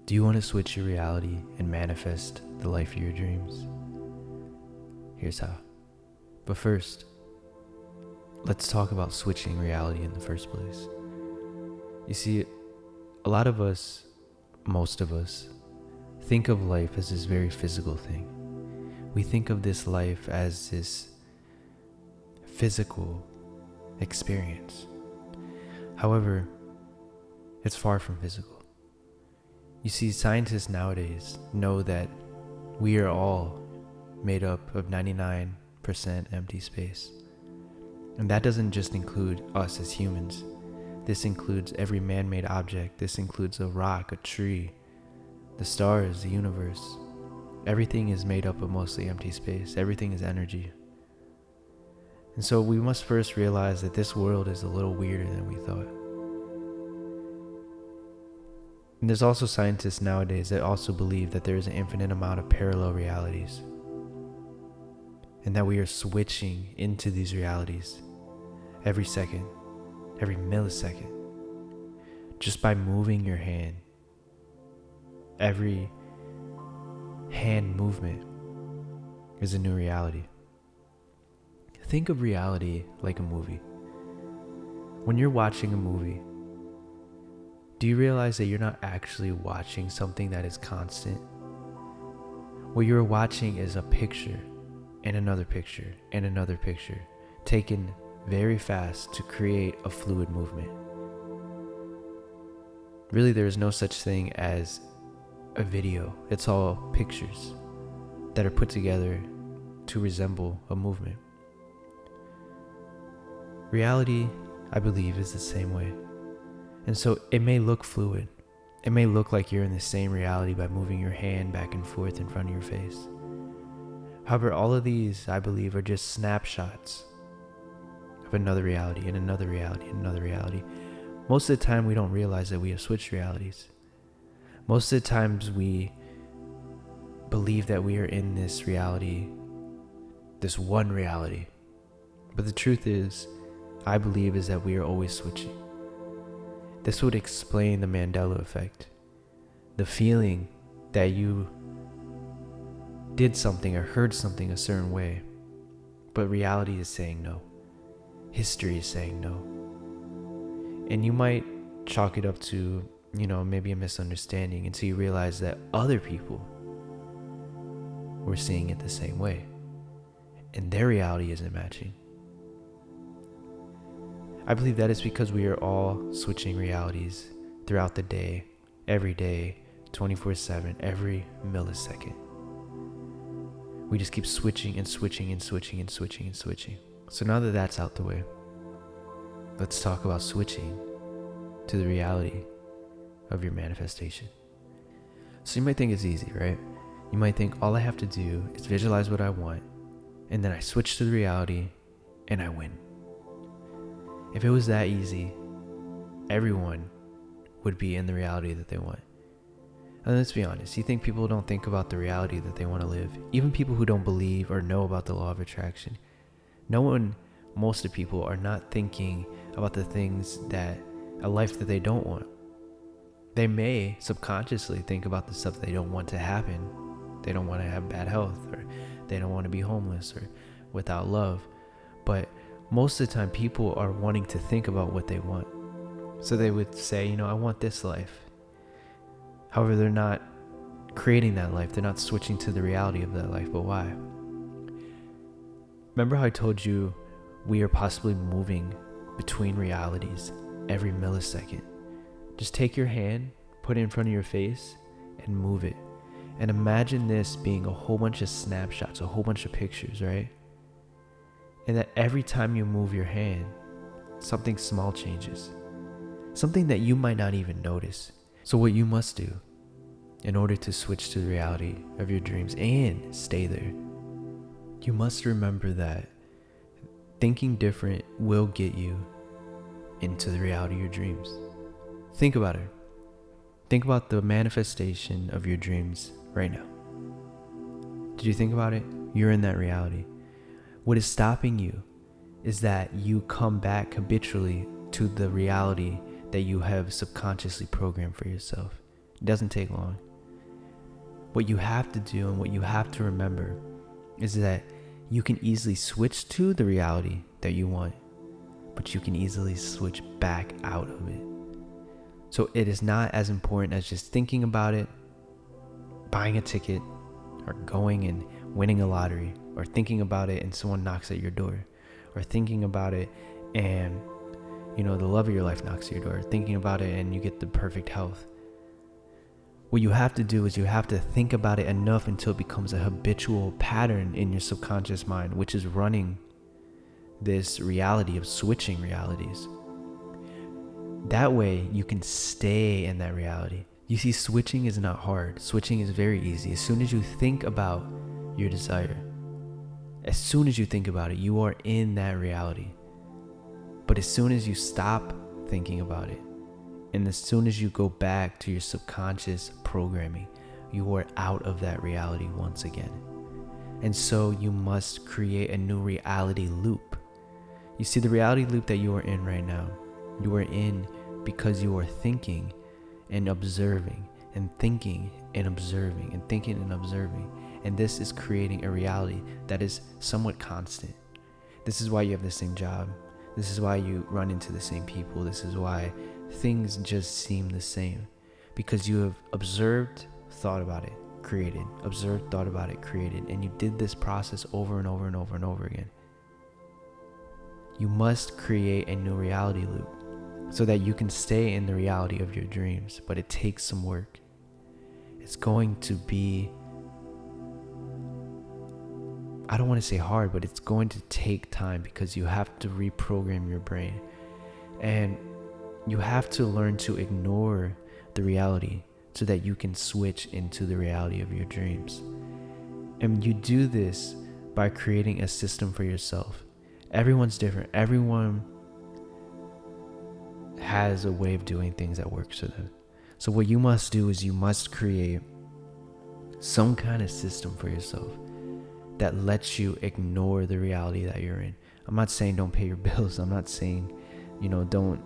Do you want to switch your reality and manifest the life of your dreams? Here's how. But first, let's talk about switching reality in the first place. You see, a lot of us, most of us, think of life as this very physical thing. We think of this life as this physical experience. However, it's far from physical. You see, scientists nowadays know that we are all made up of 99% empty space. And that doesn't just include us as humans. This includes every man-made object. This includes a rock, a tree, the stars, the universe. Everything is made up of mostly empty space. Everything is energy. And so we must first realize that this world is a little weirder than we thought. And there's also scientists nowadays that also believe that there is an infinite amount of parallel realities, and that we are switching into these realities every second, every millisecond, just by moving your hand. Every hand movement is a new reality. Think of reality like a movie. When you're watching a movie, do you realize that you're not actually watching something that is constant? What you're watching is a picture and another picture and another picture, taken very fast to create a fluid movement. Really, there is no such thing as a video. It's all pictures that are put together to resemble a movement. Reality, I believe, is the same way. And so it may look fluid. It may look like you're in the same reality by moving your hand back and forth in front of your face. However, all of these, I believe, are just snapshots of another reality and another reality and another reality. Most of the time, we don't realize that we have switched realities. Most of the times, we believe that we are in this reality, this one reality. But the truth is, I believe, is that we are always switching. This would explain the Mandela effect. The feeling that you did something or heard something a certain way, but reality is saying no. History is saying no. And you might chalk it up to, maybe a misunderstanding until you realize that other people were seeing it the same way, and their reality isn't matching. I believe that is because we are all switching realities throughout the day, every day, 24/7, every millisecond. We just keep switching and switching and switching and switching and switching. So now that that's out the way, let's talk about switching to the reality of your manifestation. So you might think it's easy, right? You might think all I have to do is visualize what I want, and then I switch to the reality and I win. If it was that easy, everyone would be in the reality that they want. And let's be honest, you think people don't think about the reality that they want to live? Even people who don't believe or know about the law of attraction. Most of people are not thinking about the things that a life that they don't want. They may subconsciously think about the stuff they don't want to happen. They don't want to have bad health, or they don't want to be homeless or without love. But most of the time, people are wanting to think about what they want. So they would say, I want this life. However, they're not creating that life. They're not switching to the reality of that life. But why? Remember how I told you we are possibly moving between realities every millisecond? Just take your hand, put it in front of your face, and move it. And imagine this being a whole bunch of snapshots, a whole bunch of pictures, right? And that every time you move your hand, something small changes. Something that you might not even notice. So what you must do in order to switch to the reality of your dreams and stay there, you must remember that thinking different will get you into the reality of your dreams. Think about it. Think about the manifestation of your dreams right now. Did you think about it? You're in that reality. What is stopping you is that you come back habitually to the reality that you have subconsciously programmed for yourself. It doesn't take long. What you have to do and what you have to remember is that you can easily switch to the reality that you want, but you can easily switch back out of it. So it is not as important as just thinking about it, buying a ticket, or going and winning a lottery, or thinking about it and someone knocks at your door, or thinking about it and the love of your life knocks at your door, thinking about it and you get the perfect health. What you have to do is you have to think about it enough until it becomes a habitual pattern in your subconscious mind, which is running this reality of switching realities. That way you can stay in that reality. You see, switching is not hard. Switching is very easy. As soon as you think about your desire, as soon as you think about it, you are in that reality. But as soon as you stop thinking about it, and as soon as you go back to your subconscious programming, you are out of that reality once again. And so you must create a new reality loop. You see, the reality loop that you are in right now, you are in because you are thinking and observing and thinking and observing and thinking and observing. And this is creating a reality that is somewhat constant. This is why you have the same job. This is why you run into the same people. This is why things just seem the same, because you have observed, thought about it, created, observed, thought about it, created, and you did this process over and over and over and over again. You must create a new reality loop so that you can stay in the reality of your dreams, but it takes some work. It's going to be, I don't want to say hard, but it's going to take time because you have to reprogram your brain. And you have to learn to ignore the reality so that you can switch into the reality of your dreams. And you do this by creating a system for yourself. Everyone's different. Everyone has a way of doing things that works for them. So what you must do is you must create some kind of system for yourself that lets you ignore the reality that you're in. I'm not saying don't pay your bills. I'm not saying, don't,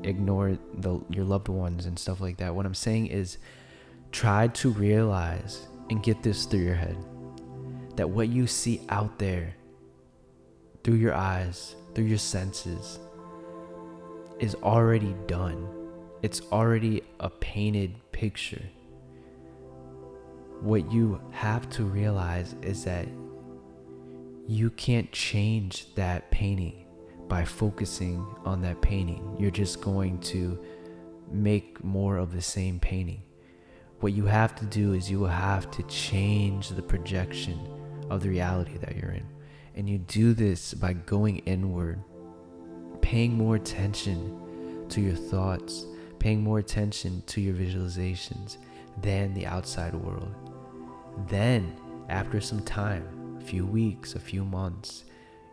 ignore your loved ones and stuff like that. What I'm saying is try to realize and get this through your head that what you see out there through your eyes, through your senses, is already done. It's already a painted picture. What you have to realize is that you can't change that painting by focusing on that painting. You're just going to make more of the same painting. What you have to do is you will have to change the projection of the reality that you're in. And you do this by going inward, paying more attention to your thoughts, paying more attention to your visualizations than the outside world. Then, after some time, a few weeks, a few months,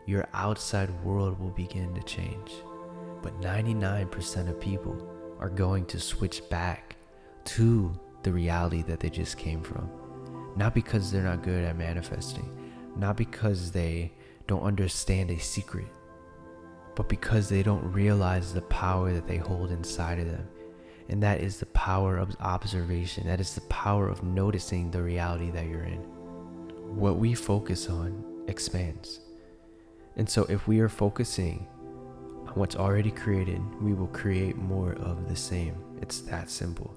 your outside world will begin to change. But 99% of people are going to switch back to the reality that they just came from. Not because they're not good at manifesting, not because they don't understand a secret, but because they don't realize the power that they hold inside of them. And that is the power of observation. That is the power of noticing the reality that you're in. What we focus on expands. And so if we are focusing on what's already created, we will create more of the same. It's that simple.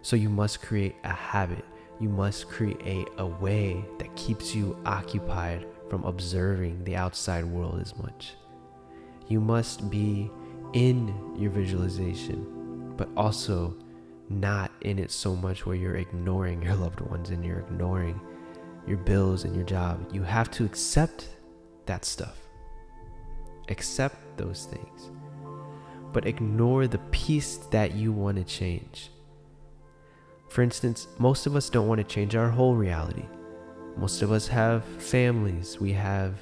So you must create a habit. You must create a way that keeps you occupied from observing the outside world as much. You must be in your visualization, but also not in it so much where you're ignoring your loved ones and you're ignoring your bills and your job. You have to accept that stuff. Accept those things, but ignore the piece that you want to change. For instance, most of us don't want to change our whole reality. Most of us have families. We have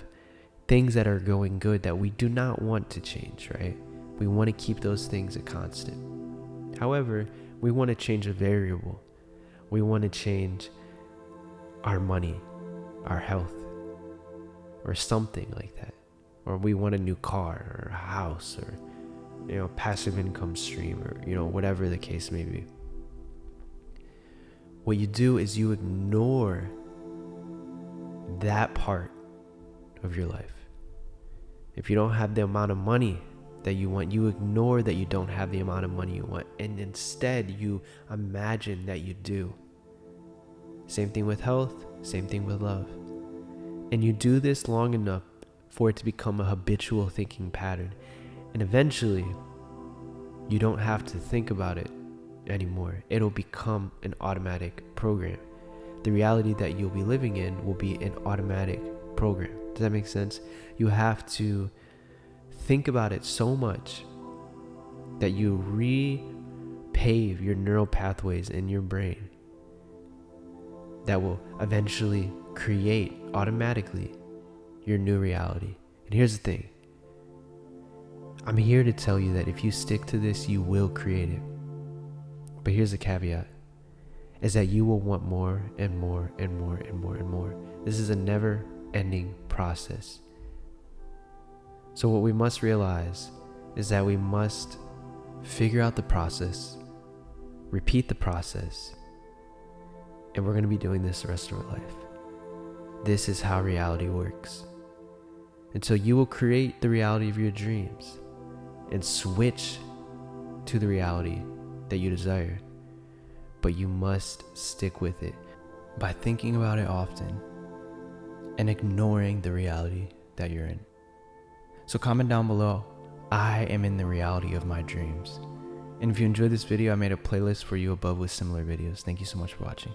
things that are going good that we do not want to change, right? We want to keep those things a constant. However, we want to change a variable. We want to change our money, our health, or something like that. Or we want a new car or a house or, passive income stream or, whatever the case may be. what you do is you ignore that part of your life. If you don't have the amount of money that you want, you ignore that you don't have the amount of money you want, and instead you imagine that you do. Same thing with health, same thing with love. And you do this long enough for it to become a habitual thinking pattern. And eventually, you don't have to think about it anymore. It'll become an automatic program. The reality that you'll be living in will be an automatic program. Does that make sense? You have to think about it so much that you repave your neural pathways in your brain that will eventually create automatically your new reality. And here's the thing. I'm here to tell you that if you stick to this, you will create it. But here's the caveat, is that you will want more and more and more and more and more. This is a never-ending process. So what we must realize is that we must figure out the process, repeat the process, and we're going to be doing this the rest of our life. This is how reality works. And so you will create the reality of your dreams and switch to the reality that you desire. But you must stick with it by thinking about it often and ignoring the reality that you're in. So comment down below, I am in the reality of my dreams. And if you enjoyed this video, I made a playlist for you above with similar videos. Thank you so much for watching.